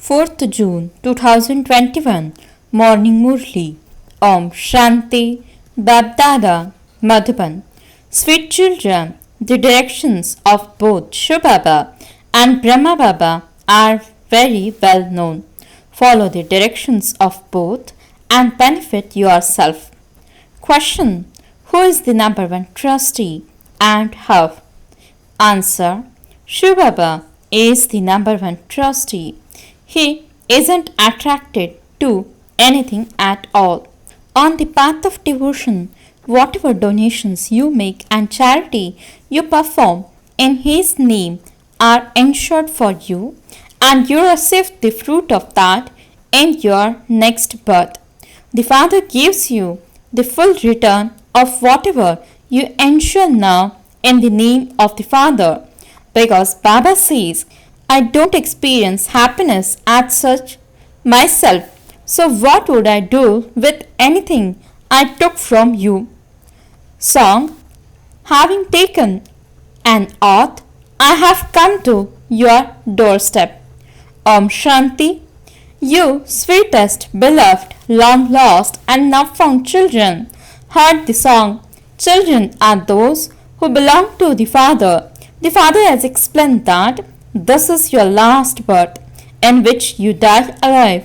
4th June 2021 Morning Murli Om Shanti BapDada Madhuban. Sweet children, the directions of both shivbaba and Brahma Baba are very well known. Follow the directions of both and benefit yourself. Question: who is the number one trustee and how? Answer: Shivbaba is the number one trustee. He isn't attracted to anything at all. On the path of devotion, whatever donations you make and charity you perform in His name are ensured for you, and you receive the fruit of that in your next birth. The Father gives you the full return of whatever you ensure now in the name of the Father, because Baba says, I don't experience happiness as such myself, so what would I do with anything I took from you? Song: having taken an oath, I have come to your doorstep. Om Shanti. You, sweetest, beloved, long lost and now found children, heard the song. Children are those who belong to the Father. The Father has explained that this is your last birth, in which you die alive.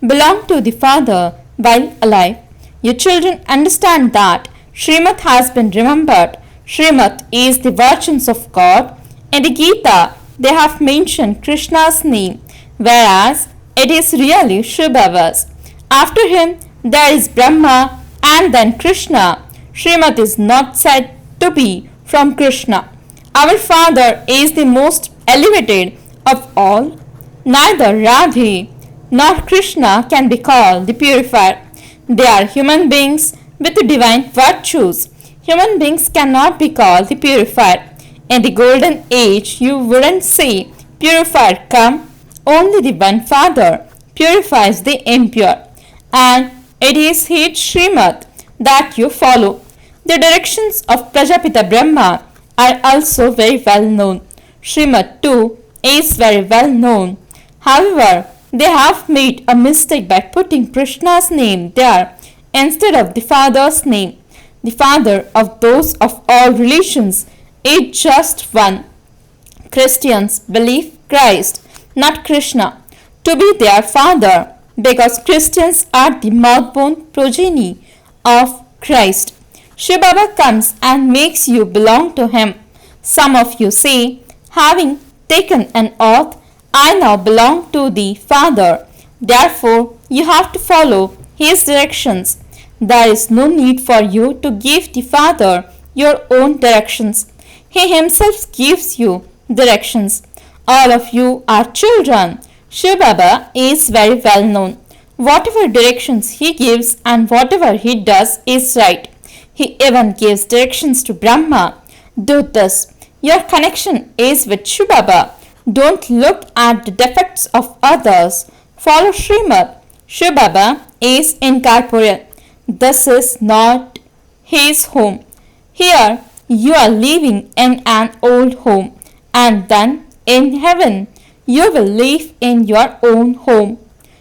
Belong to the Father while alive. Your children understand that Srimad has been remembered. Srimad is the virtues of God. In the Gita, they have mentioned Krishna's name, whereas it is really Shivbaba's. After him, there is Brahma and then Krishna. Srimad is not said to be from Krishna. Our Father is the most elevated of all. Neither Radhe nor Krishna can be called the purifier. They are human beings with divine virtues. Human beings cannot be called the purifier. In the golden age, you wouldn't say, purifier come. Only the one Father purifies the impure. And it is His Srimad that you follow. The directions of Prajapita Brahma are also very well known. Srimad too is very well known. However, they have made a mistake by putting Krishna's name there instead of the Father's name. The Father of those of all religions is just one. Christians believe Christ, not Krishna, to be their Father, because Christians are the mouth-born progeny of Christ. Shivbaba comes and makes you belong to him. Some of you say, having taken an oath, I now belong to the Father. Therefore, you have to follow His directions. There is no need for you to give the Father your own directions. He Himself gives you directions. All of you are children. Shivbaba is very well known. Whatever directions He gives and whatever He does is right. He even gives directions to Brahma. Do this. Your connection is with Shivbaba. Don't look at the defects of others. Follow Srimad. Shivbaba is incorporeal. This is not his home. Here you are living in an old home, and then in heaven you will live in your own home.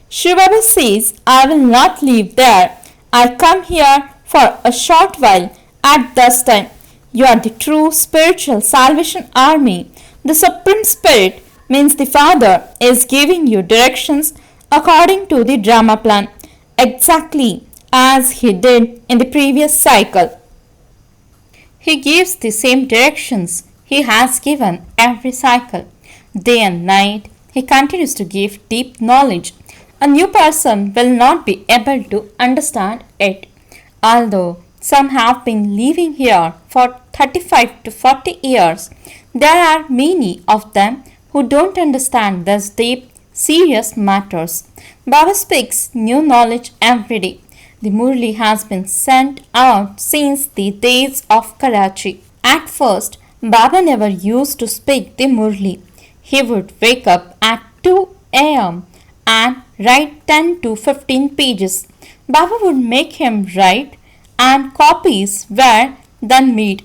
Shivbaba says, I will not live there. I come here for a short while at this time. You are the true spiritual salvation army. The Supreme Spirit means the Father is giving you directions according to the drama plan, exactly as He did in the previous cycle. He gives the same directions He has given every cycle. Day and night, He continues to give deep knowledge. A new person will not be able to understand it. Although some have been living here for 35 to 40 years, there are many of them who don't understand these deep, serious matters. Baba speaks new knowledge every day. The Murli has been sent out since the days of Karachi. At first, Baba never used to speak the Murli. He would wake up at 2 a.m. and write 10 to 15 pages. Baba would make him write, and copies were then made.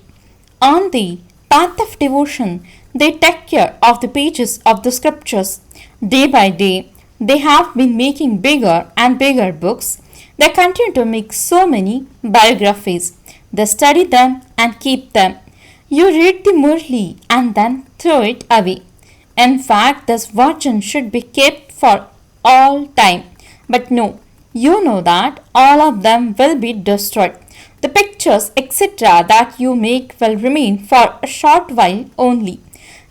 On the path of devotion, they take care of the pages of the scriptures. Day by day, They have been making bigger and bigger books. They continue to make so many biographies. They study them and keep them. You read the Murli and then throw it away. In fact, this version should be kept for all time. But no, you know that all of them will be destroyed. The pictures, etc., that you make will remain for a short while only.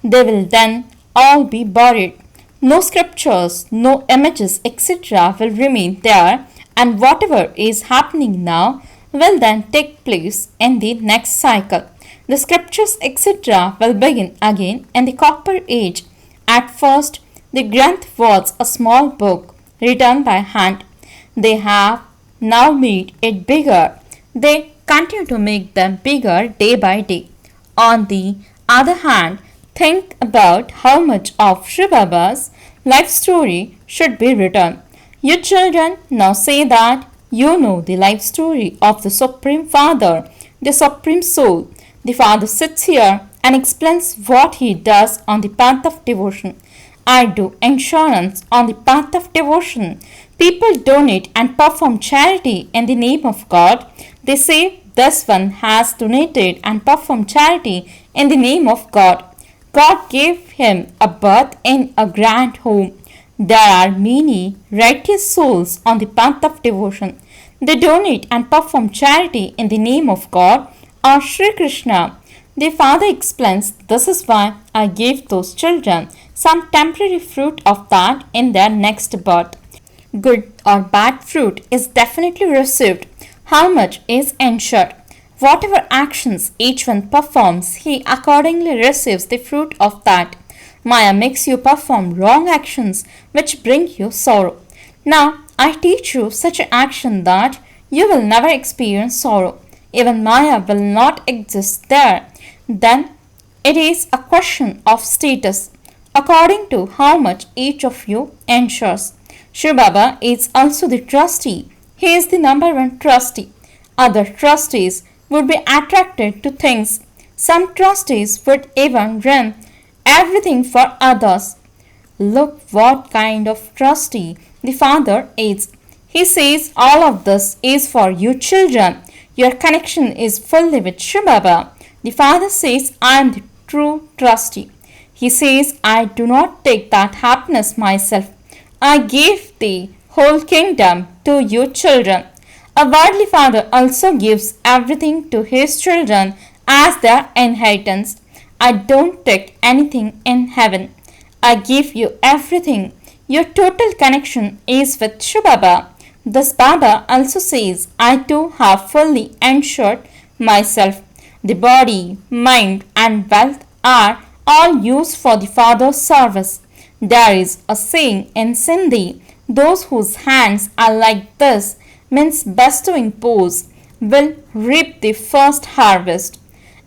They will then all be buried. No scriptures, no images, etc., will remain there, and whatever is happening now will then take place in the next cycle. The scriptures, etc., will begin again in the Copper Age. At first, the Granth was a small book written by hand. They have now made it bigger. They continue to make them bigger day by day. On the other hand, think about how much of Shivbaba's life story should be written. You children now say that you know the life story of the Supreme Father, the Supreme Soul. The Father sits here and explains what he does on the path of devotion. I do insurance on the path of devotion. People donate and perform charity in the name of God. They say this one has donated and performed charity in the name of God. God gave him a birth in a grand home. There are many righteous souls on the path of devotion. They donate and perform charity in the name of God or Sri Krishna. The Father explains, this is why I gave those children some temporary fruit of that in their next birth. Good or bad fruit is definitely received. How much is ensured? Whatever actions each one performs, he accordingly receives the fruit of that. Maya makes you perform wrong actions which bring you sorrow. Now, I teach you such an action that you will never experience sorrow. Even Maya will not exist there. Then, it is a question of status, according to how much each of you ensures. Shivbaba is also the trustee. He is the number one trustee. Other trustees would be attracted to things. Some trustees would even run everything for others. Look what kind of trustee the Father is. He says all of this is for you children. Your connection is fully with Shivbaba. The Father says, I am the true trustee. He says, I do not take that happiness myself. I gave the whole kingdom to you children. A worldly father also gives everything to his children as their inheritance. I don't take anything in heaven. I give you everything. Your total connection is with Shivbaba. Thus Baba also says, I too have fully ensured myself. The body, mind and wealth are all used for the Father's service. There is a saying in Sindhi, those whose hands are like this, means bestowing pose, will reap the first harvest.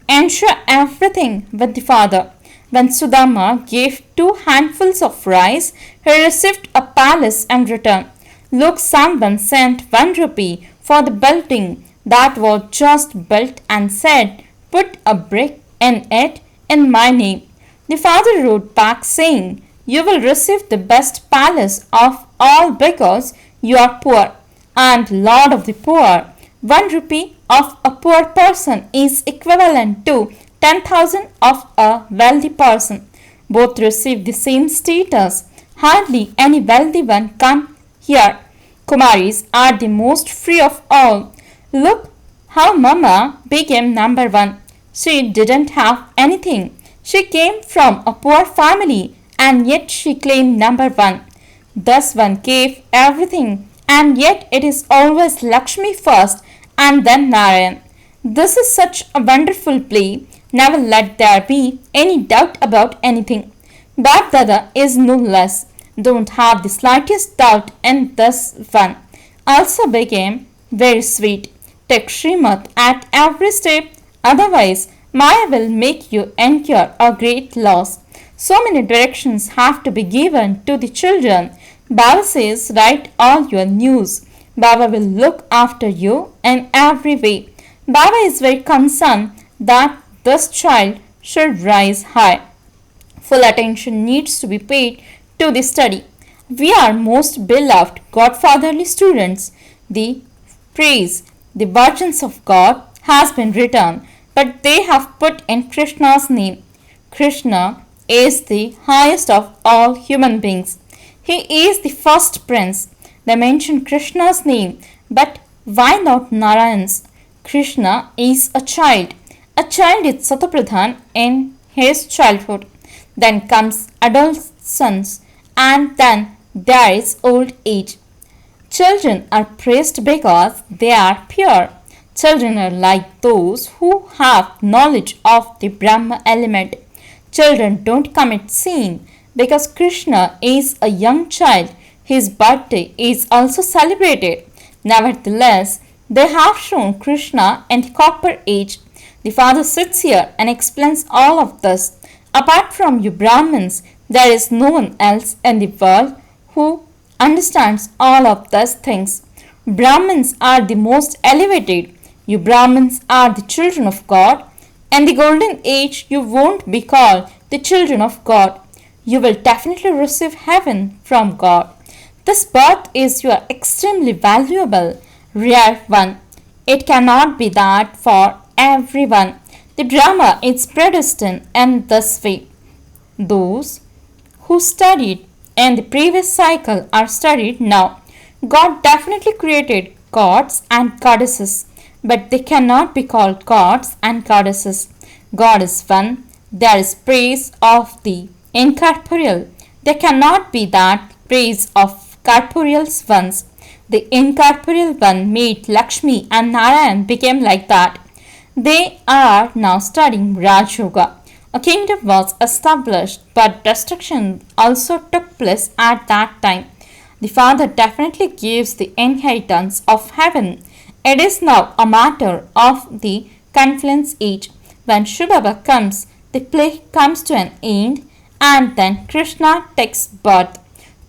Ensure everything with the Father. When Sudama gave 2 handfuls of rice, he received a palace in return. Look, someone sent 1 rupee for the building that was just built and said, put a brick in it in my name. The Father wrote back saying, you will receive the best palace of all because you are poor and Lord of the poor. 1 rupee of a poor person is equivalent to 10,000 of a wealthy person. Both receive the same status. Hardly any wealthy one come here. Kumaris are the most free of all. Look how Mama became number 1. She didn't have anything. She came from a poor family and yet she claimed number 1. Thus one gave everything and yet it is always Lakshmi first and then Narayan. This is such a wonderful play. Never let there be any doubt about anything. BapDada is no less. Don't have the slightest doubt in this one. Also became very sweet. Take Srimad at every step, otherwise Maya will make you incur a great loss. So many directions have to be given to the children. Baba says, write all your news. Baba will look after you in every way. Baba is very concerned that this child should rise high. Full attention needs to be paid to the study. We are most beloved godfatherly students. The praise, the virgins of God has been written, but they have put in Krishna's name. Krishna is the highest of all human beings. He is the first prince. They mention Krishna's name, but why not Narayan's? Krishna is a child. A child is Satapradhan in his childhood. Then comes adolescence, and then there is old age. Children are praised because they are pure. Children are like those who have knowledge of the Brahma element. Children don't commit sin because Krishna is a young child. His birthday is also celebrated. Nevertheless, they have shown Krishna in the copper age. The father sits here and explains all of this. Apart from you Brahmins, there is no one else in the world who understands all of these things. Brahmins are the most elevated. You Brahmins are the children of God. In the golden age, you won't be called the children of God. You will definitely receive heaven from God. This birth is your extremely valuable, rare one. It cannot be that for everyone. The drama is predestined in this way. Those who studied in the previous cycle are studied now. God definitely created gods and goddesses, but they cannot be called gods and goddesses. God is one. There is praise of the incorporeal. There cannot be that praise of corporeal ones. The incorporeal one made Lakshmi and Narayan became like that. They are now studying Raj Yoga. A kingdom was established, but destruction also took place at that time. The Father definitely gives the inheritance of heaven. It is now a matter of the confluence age. When shivbaba comes, the play comes to an end, and then Krishna takes birth.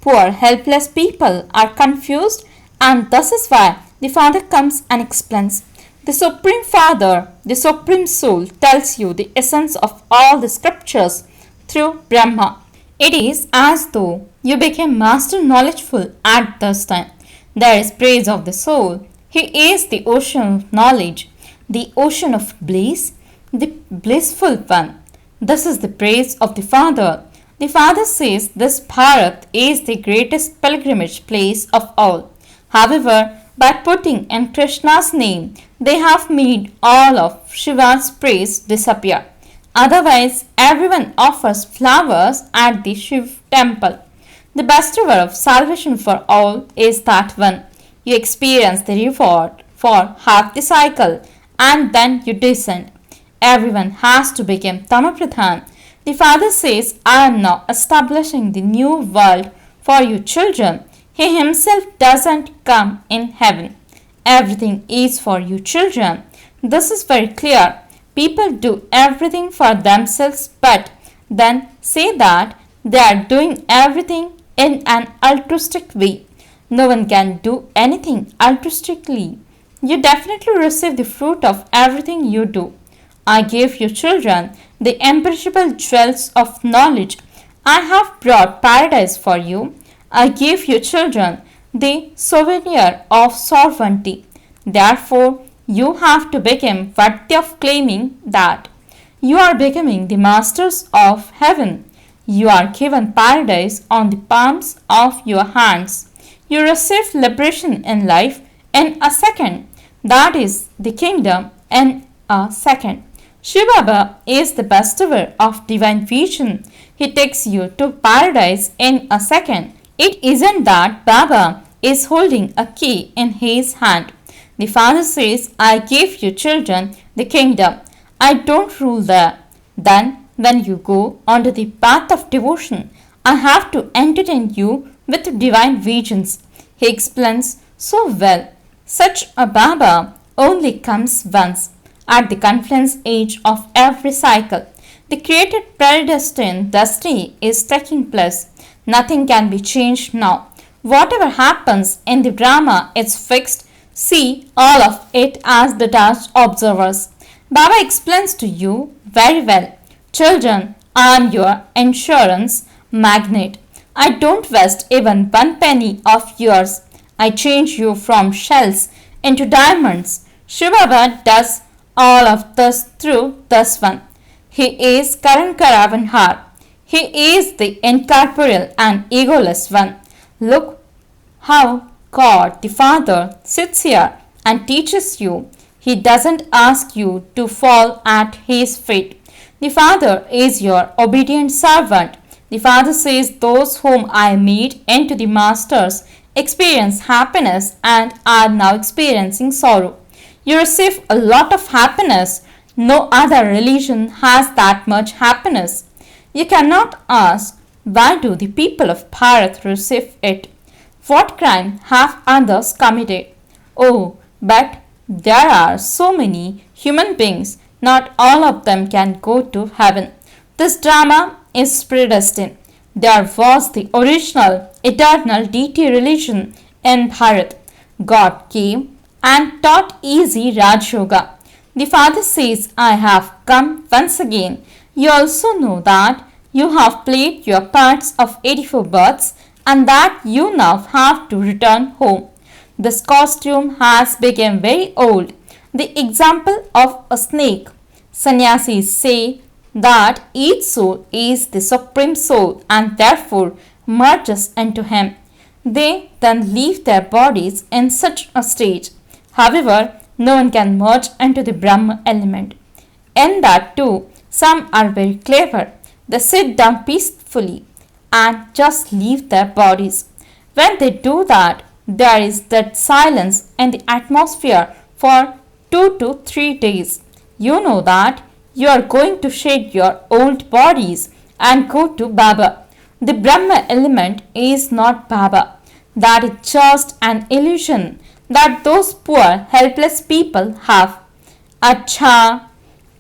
Poor helpless people are confused, and this is why the Father comes and explains. The Supreme Father, the Supreme Soul, tells you the essence of all the scriptures through Brahma. It is as though you became master knowledgeful at this time. There is praise of the soul. He is the ocean of knowledge, the ocean of bliss, the blissful one. This is the praise of the Father. The Father says this Bharat is the greatest pilgrimage place of all. However, by putting in Krishna's name, they have made all of Shiva's praise disappear. Otherwise, everyone offers flowers at the Shiv temple. The bestower of salvation for all is that one. You experience the reward for half the cycle and then you descend. Everyone has to become Tamapradhan. The Father says, I am now establishing the new world for you children. He himself doesn't come in heaven. Everything is for you children. This is very clear. People do everything for themselves but then say that they are doing everything in an altruistic way. No one can do anything altruistically. You definitely receive the fruit of everything you do. I gave you children the imperishable jewels of knowledge. I have brought paradise for you. I gave you children the souvenir of sovereignty. Therefore, you have to become worthy of claiming that you are becoming the masters of heaven. You are given paradise on the palms of your hands. You receive liberation in life in a second. That is the kingdom in a second. Shivbaba is the bestower of divine vision. He takes you to paradise in a second. It isn't that Baba is holding a key in his hand. The Father says, I gave you children the kingdom. I don't rule there. Then, when you go onto the path of devotion, I have to entertain you with divine visions. He explains so well. Such a Baba only comes once, at the confluence age of every cycle. The created predestined destiny is taking place. Nothing can be changed now. Whatever happens in the drama is fixed. See all of it as detached observers. Baba explains to you very well. Children, I am your insurance magnate. I don't waste even one penny of yours. I change you from shells into diamonds. Shivbaba does all of this through this one. He is Karavanhar. He is the incorporeal and egoless one. Look how God the Father sits here and teaches you. He doesn't ask you to fall at his feet. The Father is your obedient servant. The Father says, those whom I made into the masters experience happiness and are now experiencing sorrow. You receive a lot of happiness. No other religion has that much happiness. You cannot ask, why do the people of Bharat receive it? What crime have others committed? Oh, but there are so many human beings, not all of them can go to heaven. This drama is predestined. There was the original, eternal deity religion in Bharat. God came and taught easy Raj Yoga. The Father says, I have come once again. You also know that you have played your parts of 84 births and that you now have to return home. This costume has become very old. The example of a snake. Sannyasis say that each soul is the supreme soul and therefore merges into him. They then leave their bodies in such a stage. However, no one can merge into the Brahma element. In that too, some are very clever. They sit down peacefully and just leave their bodies. When they do that, there is that silence in the atmosphere for 2 to 3 days. You know that you are going to shed your old bodies and go to Baba. The Brahma element is not Baba. That is just an illusion that those poor helpless people have. Acha,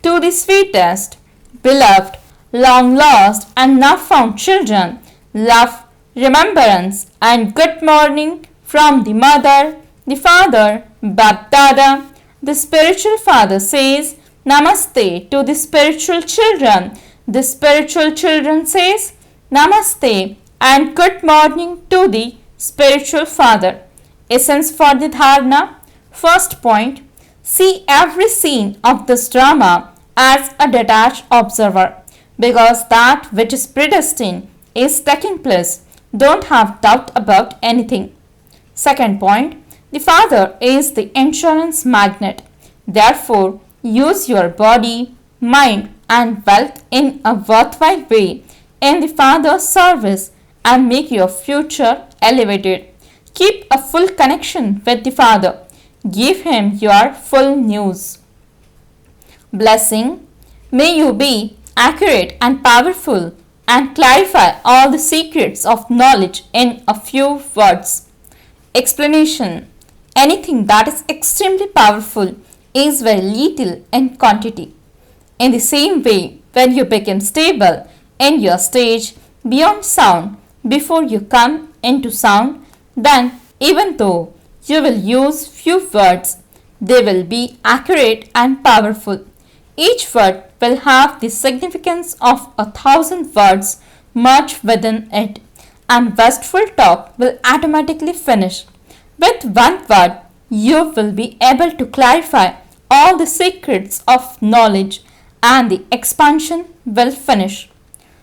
to the sweetest, beloved, long lost and now found children, love, remembrance and good morning from the mother, the father, BapDada. The spiritual father says Namaste to the spiritual children. The spiritual children says Namaste and good morning to the spiritual father. Essence for the dharana. First point, see every scene of this drama as a detached observer, because that which is predestined is taking place. Don't have doubt about anything. Second point, the Father is the insurance magnet. Therefore, use your body, mind and wealth in a worthwhile way in the Father's service and make your future elevated. Keep a full connection with the Father. Give him your full news. Blessing. May you be accurate and powerful and clarify all the secrets of knowledge in a few words. Explanation. Anything that is extremely powerful is very little in quantity. In the same way, when you become stable in your stage beyond sound before you come into sound, then even though you will use few words, they will be accurate and powerful. Each word will have the significance of 1,000 words merged within it, and wasteful talk will automatically finish. With one word, you will be able to clarify all the secrets of knowledge and the expansion will finish.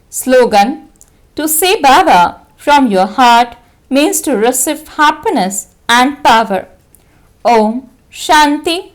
Slogan. To say Baba from your heart means to receive happiness and power. Om Shanti